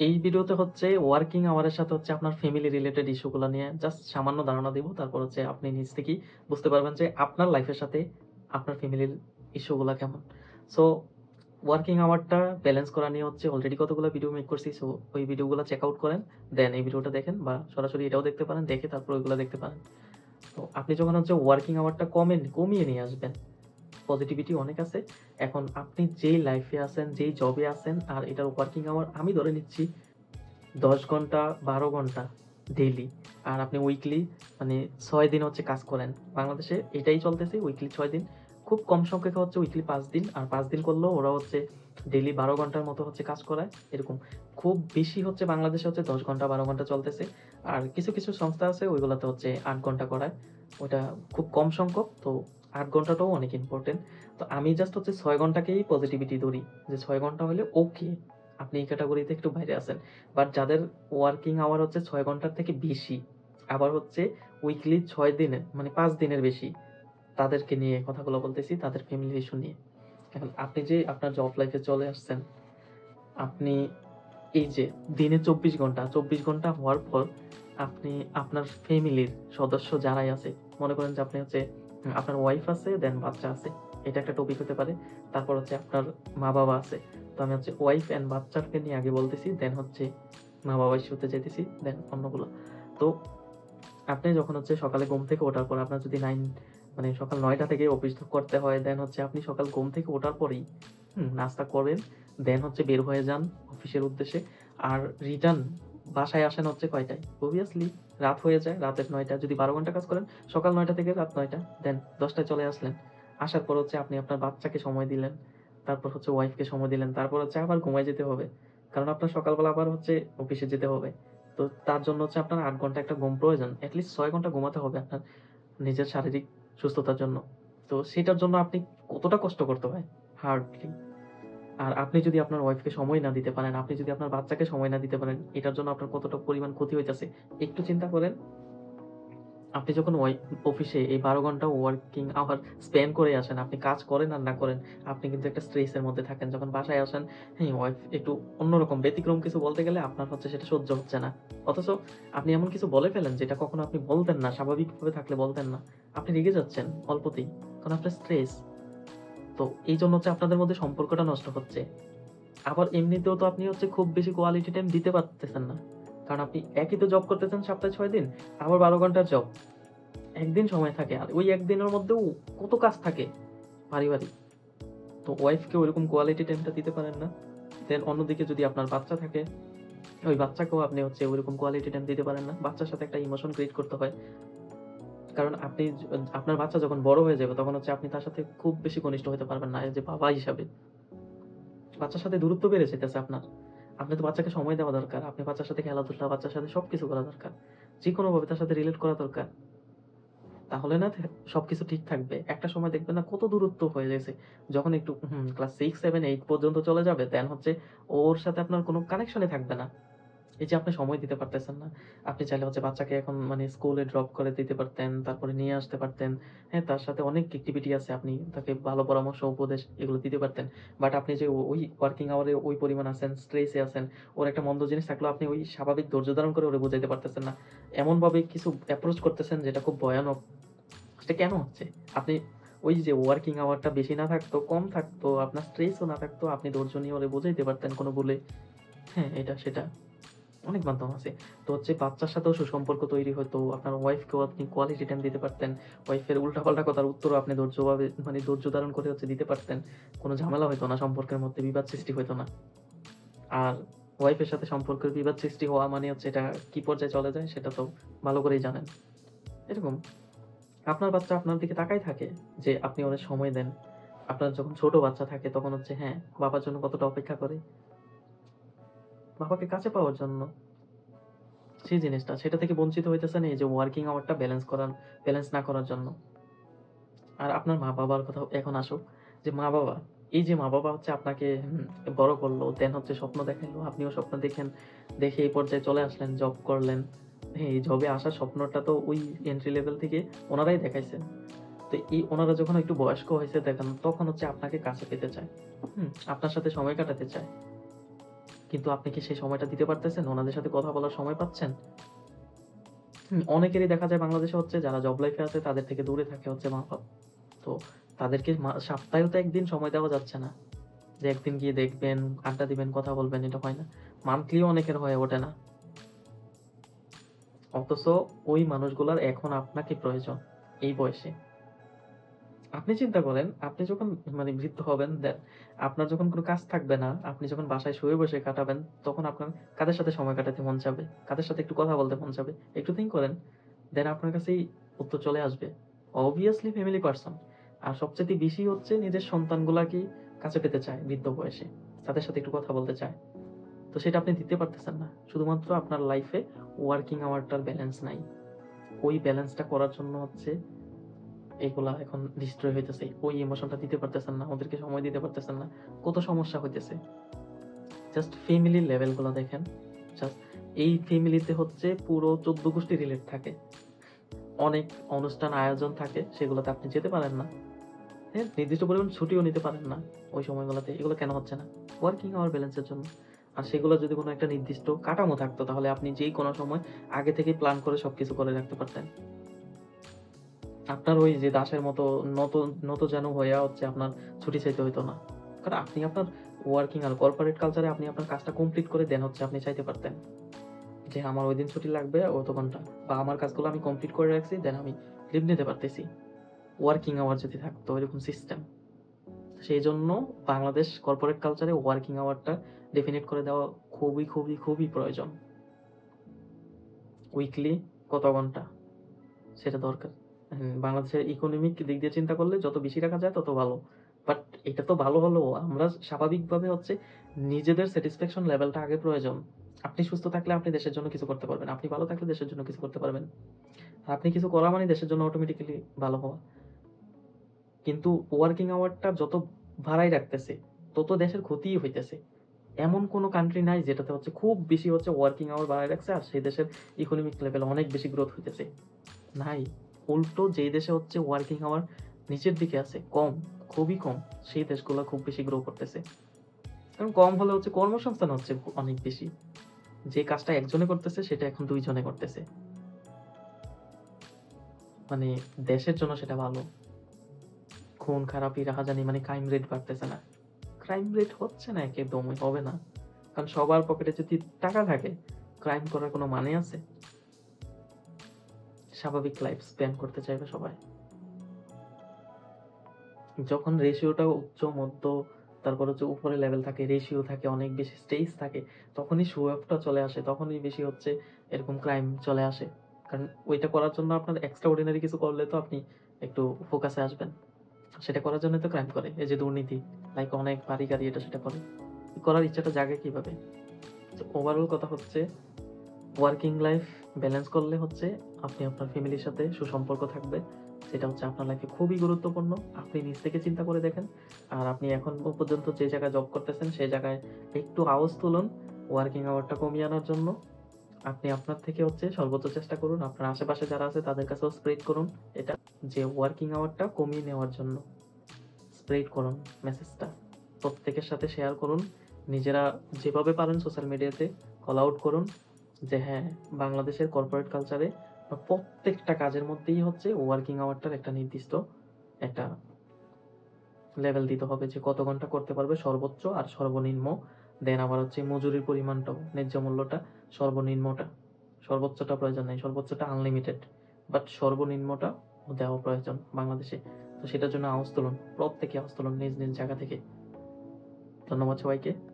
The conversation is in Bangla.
এই ভিডিওতে হচ্ছে ওয়ার্কিং আওয়ারের সাথে হচ্ছে আপনার ফ্যামিলি রিলেটেড ইস্যুগুলা নিয়ে জাস্ট সামান্য ধারণা দিব। তারপর হচ্ছে আপনি নিজ থেকেই বুঝতে পারবেন যে আপনার লাইফের সাথে আপনার ফ্যামিলির ইস্যুগুলা কেমন। সো ওয়ার্কিং আওয়ারটা ব্যালেন্স করা নিয়ে হচ্ছে অলরেডি কতগুলো ভিডিও মেক করছি। সো ওই ভিডিওগুলো চেক আউট করেন, দেন এই ভিডিওটা দেখেন, বা সরাসরি এটাও দেখতে পারেন, দেখে তারপর ওইগুলো দেখতে পারেন। তো আপনি যখন হচ্ছে ওয়ার্কিং আওয়ারটা কমিয়ে নিয়ে আসবেন, পজিটিভিটি অনেক আছে। এখন আপনি যেই লাইফে আছেন, যেই জবে আছেন, আর এটার ওয়ার্কিং আওয়ার আমি ধরে নিচ্ছি 10 ঘন্টা 12 ঘন্টা ডেইলি, আর আপনি উইকলি মানে 6 দিন হচ্ছে কাজ করেন। বাংলাদেশে এটাই চলতেছে, উইকলি 6 দিন। খুব কম সংখ্যক হচ্ছে উইকলি 5 দিন, আর 5 দিন করলেও ওরা হচ্ছে ডেইলি 12 ঘন্টার মতো হচ্ছে কাজ করায় এরকম। খুব বেশি হচ্ছে বাংলাদেশে হচ্ছে 10 ঘন্টা 12 ঘন্টা চলতেছে। আর কিছু কিছু সংস্থা আছে ওইগুলোতে হচ্ছে 8 ঘন্টা করায়, ওটা খুব কম সংখ্যক। তো 8 ঘন্টাটাও অনেক ইম্পর্টেন্ট। তো আমি জাস্ট হচ্ছে 6 ঘন্টাকেই পজিটিভিটি ধরি, যে 6 ঘন্টা হলে ওকে, আপনি এই ক্যাটাগরিতে একটু বাইরে আছেন। বাট যাদের ওয়ার্কিং আওয়ার হচ্ছে 6 ঘন্টার থেকে বেশি, আবার হচ্ছে উইকলি 6 দিনে মানে 5 দিনের বেশি, তাদেরকে নিয়ে কথাগুলো বলতেছি, তাদের ফ্যামিলি ইস্যু নিয়ে। এখন আপনি যে আপনার জব লাইফে চলে আসছেন, আপনি এই যে দিনে 24 ঘন্টা 24 ঘন্টা হওয়ার পর আপনি আপনার ফ্যামিলির সদস্য যারাই আছে, মনে করেন যে আপনি হচ্ছে আপনার ওয়াইফ আছে, দেন বাচ্চা আছে, এটা একটা টপিক হতে পারে। তারপর হচ্ছে আপনার মা বাবা আছে। তো আমি হচ্ছে ওয়াইফ অ্যান্ড বাচ্চাকে নিয়ে আগে বলতেছি, দেন হচ্ছে মা বাবা ইস্যুতে যেতেছি, দেন অন্যগুলো। তো আপনি যখন হচ্ছে সকালে ঘুম থেকে ওঠার পর আপনার যদি মানে সকাল 9টা থেকে অফিস করতে হয়, দেন হচ্ছে আপনি সকাল ঘুম থেকে ওঠার পরেই নাস্তা করেন, দেন হচ্ছে বের হয়ে যান অফিসের উদ্দেশ্যে। আর রিটার্ন বাসায় আসেন হচ্ছে কয়টায়? অবভিয়াসলি রাত হয়ে যায়, রাতের 9টা। যদি 12 ঘন্টা কাজ করেন, সকাল 9টা থেকে রাত 9টা, দেন 10টায় চলে আসলেন। আসার পর হচ্ছে আপনি আপনার বাচ্চাকে সময় দিলেন, তারপর হচ্ছে ওয়াইফকে সময় দিলেন, তারপর হচ্ছে আবার ঘুমায় যেতে হবে, কারণ আপনার সকালবেলা আবার হচ্ছে অফিসে যেতে হবে। তো তার জন্য হচ্ছে আপনার 8 ঘন্টা একটা ঘুম প্রয়োজন। এটলিস্ট 6 ঘন্টা ঘুমাতে হবে আপনার নিজের শারীরিক সুস্থতার জন্য। তো সেটার জন্য আপনি কতটা কষ্ট করতে হয়? হার্ডলি। আর আপনি যদি আপনার ওয়াইফকে সময় না দিতে পারেন, আপনি যদি আপনার বাচ্চাকে সময় না দিতে পারেন, এটার জন্য আপনার কতটা পরিমাণ ক্ষতি হইতেছে একটু চিন্তা করেন। আপনি যখন অফিসে এই 12 ঘন্টা ওয়ার্কিং আওয়ার স্পেন্ড করে আসেন, আপনি কাজ করেন আর না করেন, আপনি কিন্তু একটা স্ট্রেসের মধ্যে থাকেন। যখন বাসায় আসেন, হ্যাঁ, ওয়াইফ একটু অন্যরকম ব্যতিক্রম কিছু বলতে গেলে আপনার হচ্ছে সেটা সহ্য হচ্ছে না। অথচ আপনি এমন কিছু বলে ফেলেন যেটা কখনো আপনি বলতেন না, স্বাভাবিকভাবে থাকলে বলতেন না। আপনি রেগে যাচ্ছেন অল্পতেই, কারণ আপনার স্ট্রেস। তো এইজন্য হচ্ছে আপনাদের মধ্যে সম্পর্কটা নষ্ট হচ্ছে। আবার এমনিতেও তো আপনি হচ্ছে খুব বেশি কোয়ালিটি টাইম দিতে পারতেছেন না। কারণ আপনি একই তো জব করতেছেন সপ্তাহে 6 দিন, আবার 12 ঘন্টার জব। একদিন সময় থাকে, আর ওই একদিনের মধ্যেও কত কাজ থাকে পারিবারিক। তো ওয়াইফকে ওইরকম কোয়ালিটি টাইমটা দিতে পারেন না। দেন অন্যদিকে যদি আপনার বাচ্চা থাকে, ওই বাচ্চাকেও আপনি হচ্ছে ওইরকম কোয়ালিটি টাইম দিতে পারেন না। বাচ্চার সাথে একটা ইমোশন ক্রিয়েট করতে হয়। কারণ আপনি আপনার বাচ্চা যখন বড় হয়ে যাবে, তখন হচ্ছে আপনি তার সাথে খুব বেশি ঘনিষ্ঠ হতে পারবেন না এজ এ বাবা হিসাবে। বাচ্চার সাথে দূরত্ব বেড়ে যাইতেছে আপনার। আপনি তো বাচ্চাকে সময় দেওয়া দরকার। আপনি বাচ্চার সাথে খেলাধুলা, বাচ্চার সাথে সবকিছু করা দরকার। যেকোনোভাবে তার সাথে রিলেট করা দরকার। তাহলে না সবকিছু ঠিক থাকবে। একটা সময় দেখবেন না কত দূরত্ব হয়ে গেছে। যখন একটু ক্লাস 6, 7, 8 পর্যন্ত চলে যাবে, দেন হচ্ছে ওর সাথে আপনার কোনো কানেকশনই থাকবে না। এই যে আপনি সময় দিতে পারতেছেন না। আপনি চাইলে হচ্ছে বাচ্চাকে এখন মানে স্কুলে ড্রপ করে দিতে পারতেন, তারপরে নিয়ে আসতে পারতেন। হ্যাঁ, তার সাথে অনেক এক্টিভিটি আছে। আপনি তাকে ভালো পরামর্শ, উপদেশ এগুলো দিতে পারতেন। বাট আপনি যে ওই ওয়ার্কিং আওয়ারে ওই পরিমাণ আছেন, স্ট্রেসে আছেন, ওর একটা মন্দ জিনিস থাকলেও আপনি ওই স্বাভাবিক ধৈর্য ধারণ করে ওরে বুঝাইতে পারতেছেন না। এমনভাবে কিছু অ্যাপ্রোচ করতেছেন যেটা খুব ভয়ানক। সেটা কেন হচ্ছে? আপনি ওই যে ওয়ার্কিং আওয়ারটা বেশি না থাকতো, কম থাকতো, আপনার স্ট্রেসও না থাকতো, আপনি ধৈর্য নিয়ে ওরে বুঝাইতে পারতেন কোনো ভুলে। হ্যাঁ, এটা সেটা। অনেক মাধ্যম আছে। তো হচ্ছে বাচ্চার সাথেও সুসম্পর্ক তৈরি হতো। আপনার ওয়াইফকেও আপনি কোয়ালিটি টাইম দিতে পারতেন। ওয়াইফের উল্টাপাল্টা কথার উত্তরও আপনি ধৈর্যভাবে মানে ধৈর্য ধারণ করে হচ্ছে দিতে পারতেন। কোনো ঝামেলা হইতো না, সম্পর্কের মধ্যে বিবাদ সৃষ্টি হইতো না। আর ওয়াইফের সাথে সম্পর্কের বিবাদ সৃষ্টি হওয়া মানে হচ্ছে এটা কি পর্যায়ে চলে যায় সেটা তো ভালো করেই জানেন। এরকম আপনার বাচ্চা আপনার দিকে তাকায় থাকে যে আপনি ওরে সময় দেন। আপনার যখন ছোট বাচ্চা থাকে তখন হচ্ছে হ্যাঁ, বাবার জন্য কতটা অপেক্ষা করে। বাবাকে কাছে পাওয়ার জন্য। সেই জিনিসটা সেটা থেকে বঞ্চিত হইতেছেন এই যে ওয়ার্কিং আওয়ারটা ব্যালেন্স না করার জন্য। আর আপনার মা-বাবার কথা এখন আসুক, যে মা-বাবা, এই যে মা-বাবা হচ্ছে আপনাকে বড় করলো, দেন হচ্ছে স্বপ্ন দেখাইলো। আপনিও স্বপ্ন দেখেন, দেখে এই পর্যায়ে চলে আসলেন, জব করলেন। হ্যাঁ, এই জবে আসার স্বপ্নটা তো ওই এন্ট্রি লেভেল থেকে ওনারাই দেখাইছেন। তো এই ওনারা যখন একটু বয়স্ক হয়েছে দেখেন, তখন হচ্ছে আপনাকে কাছে পেতে চায়। আপনার সাথে সময় কাটাতে চায়। কিন্তু আপনি কি সেই সময়টা দিতে পারতেছেন? ওনাদের সাথে কথা বলার সময় পাচ্ছেন? অনেকেরই দেখা যায় বাংলাদেশে হচ্ছে যারা জব লাইফে আছে তাদের থেকে দূরে থাকে হচ্ছে মা-বাপ। তো তাদেরকে সপ্তাহেও তো ১ দিন সময় দেওয়া যাচ্ছে না। যে ১ দিন গিয়ে দেখবেন, আড্ডা দিবেন, কথা বলবেন, এটা হয় না। মান্থলিও অনেকের হয়ে ওঠে না। অথচ ওই মানুষগুলার এখন আপনাকে প্রয়োজন এই বয়সে। আপনি চিন্তা করেন, আপনি যখন মানে বৃদ্ধ হবেন, আপনার যখন কোনো কাজ থাকবে না, আপনি যখন বাসায় শুয়ে বসে কাটাবেন, তখন আপনার কাদের সাথে সময় কাটাতে মন চাবে? কাদের সাথে একটু কথা বলতে মন চাবে? একটু থিংক করেন। দেন আপনার কাছেই উত্তর চলে আসবে। obviously family person. আর সবচাইতে বেশি হচ্ছে নিজের সন্তানগুলাকেই কাছে পেতে চায় বৃদ্ধ বয়সে। তাদের সাথে একটু কথা বলতে চায়। তো সেটা আপনি দিতে পারতেছেন না। শুধুমাত্র আপনার লাইফে ওয়ার্কিং আওয়ারটার ব্যালেন্স নাই। ওই ব্যালেন্সটা করার জন্য হচ্ছে এগুলা এখন ডিস্ট্রয় হইতেছে। ওই ইমোশনটা দিতে পারতেছেন না, ওদেরকে সময় দিতে পারতেছেন না। কত সমস্যা হইতেছে। জাস্ট ফ্যামিলির লেভেল গুলা দেখেন। জাস্ট এই ফ্যামিলিতে হচ্ছে পুরো ১৪ গোষ্ঠী রিলেট থাকে। অনেক অনুষ্ঠান আয়োজন থাকে, সেগুলোতে আপনি যেতে পারেন না। হ্যাঁ? নির্দিষ্ট পরিমাণ ছুটিও নিতে পারেন না ওই সময়গুলোতে। এগুলো কেন হচ্ছে না? ওয়ার্কিং আওয়ার ব্যালেন্সের জন্য। আর সেগুলো যদি কোনো একটা নির্দিষ্ট কাঠামো থাকতো, তাহলে আপনি যেই কোনো সময় আগে থেকেই প্ল্যান করে সবকিছু করে রাখতে পারতেন। আপনার ওই যে দাসের মতো নতজানু হইয়া হচ্ছে আপনার ছুটি চাইতে হইতো না। কারণ আপনি আপনার ওয়ার্কিং আর কর্পোরেট কালচারে আপনি আপনার কাজটা কমপ্লিট করে দেন হচ্ছে আপনি চাইতে পারতেন। যে আমার ঐদিন ছুটি লাগবে অত ঘন্টা, বা আমার কাজগুলো আমি কমপ্লিট করে রাখছি, দেন আমি লিভ নিতে পারতেছি। ওয়ার্কিং আওয়ার যদি থাকতো এরকম সিস্টেম। সেইজন্য বাংলাদেশ কর্পোরেট কালচারে ওয়ার্কিং আওয়ারটা ডেফিনিট করে দেওয়া খুবই, খুবই, খুবই প্রয়োজন। উইকলি কত ঘন্টা? সেটা দরকার। বাংলাদেশের ইকোনমিক দিক দিয়ে চিন্তা করলে যত বেশি রাখা যায় তত ভালো। বাট এটা তো ভালো হলেও আমরা স্বাভাবিকভাবে হচ্ছে নিজেদের স্যাটিসফ্যাকশন লেভেলটা আগে প্রয়োজন। আপনি সুস্থ থাকলে আপনি দেশের জন্য কিছু করতে পারবেন। আপনি ভালো থাকলে দেশের জন্য কিছু করতে পারবেন। আর আপনি কিছু করা মানে দেশের জন্য অটোমেটিক্যালি ভালো হওয়া। কিন্তু ওয়ার্কিং আওয়ারটা যত বাড়াই রাখতেছে, তত দেশের ক্ষতিই হইতেছে। এমন কোনো কান্ট্রি নাই যেটাতে হচ্ছে খুব বেশি হচ্ছে ওয়ার্কিং আওয়ার বাড়ায় রাখছে আর সেই দেশের ইকোনমিক লেভেল অনেক বেশি গ্রোথ হইতেছে। নাই। উল্টো যেই দেশে হচ্ছে ওয়ার্কিং আওয়ার নিচের দিকে আছে, কম, খুবই কম, সেই দেশগুলা খুব বেশি গ্রো করতেছে। কারণ কম হলে হচ্ছে কর্মসংস্থান হচ্ছে অনেক বেশি। যে কাজটা একজনে করতেছে সেটা এখন ২ জনে করতেছে। মানে দেশের জন্য সেটা ভালো। খুন খারাপি, রাহাজানি, মানে ক্রাইম রেট বাড়তেছে না। ক্রাইম রেট হচ্ছে না, একদমই হবে না। কারণ সবার পকেটে যদি টাকা থাকে, ক্রাইম করার কোনো মানে আছে? স্বাভাবিক লাইফ স্প্যান করতে চাইবে সবাই। যখন রেশিওটা উচ্চ, মধ্য, তারপর হচ্ছে উপরে লেভেল থাকে, রেশিও থাকে, অনেক বেশি স্টেজ থাকে, তখনই শো অফটা চলে আসে, তখনই বেশি হচ্ছে এরকম ক্রাইম চলে আসে। কারণ ওইটা করার জন্য আপনার এক্সট্রা অর্ডিনারি কিছু করলে তো আপনি একটু ফোকাসে আসবেন। সেটা করার জন্যই তো ক্রাইম করে। এই যে দুর্নীতি, লাইক অনেক বাড়ি গাড়ি এটা সেটা করে। করার ইচ্ছাটা জাগে কিভাবে? তো ওভারঅল কথা হচ্ছে ওয়ার্কিং লাইফ ব্যালেন্স করলে হচ্ছে আপনি আপনার ফ্যামিলির সাথে সুসম্পর্ক থাকবে। সেটা হচ্ছে আপনার লাইফে খুবই গুরুত্বপূর্ণ। আপনি নিজ থেকে চিন্তা করে দেখেন। আর আপনি এখন পর্যন্ত যে জায়গায় জব করতেছেন সেই জায়গায় একটু আওয়াজ তুলুন ওয়ার্কিং আওয়ারটা কমিয়ে আনার জন্য। আপনি আপনার থেকে হচ্ছে সর্বোচ্চ চেষ্টা করুন। আপনার আশেপাশে যারা আছে তাদের কাছেও স্প্রেড করুন এটা, যে ওয়ার্কিং আওয়ারটা কমিয়ে নেওয়ার জন্য। স্প্রেড করুন মেসেজটা। প্রত্যেকের সাথে শেয়ার করুন। নিজেরা যেভাবে পারেন সোশ্যাল মিডিয়াতে কল আউট করুন যে হ্যাঁ, বাংলাদেশের কর্পোরেট কালচারে প্রত্যেকটা কাজের মধ্যেই হচ্ছে ওয়ার্কিং আওয়ারটার একটা নির্দিষ্ট একটা লেভেল দিতে হবে যে কত ঘন্টা করতে পারবে সর্বোচ্চ আর সর্বনিম্ন। দেন আবার হচ্ছে মজুরির পরিমাণটাও, ন্যায্য মূল্যটা, সর্বনিম্নটা। সর্বোচ্চটা প্রয়োজন নেই, সর্বোচ্চটা আনলিমিটেড। বাট সর্বনিম্নটা দেওয়া প্রয়োজন বাংলাদেশে। তো সেটার জন্য আওয়াজ তুলুন, প্রত্যেকে আওয়াজ তুলুন নিজ নিজ জায়গা থেকে। ধন্যবাদ সবাইকে।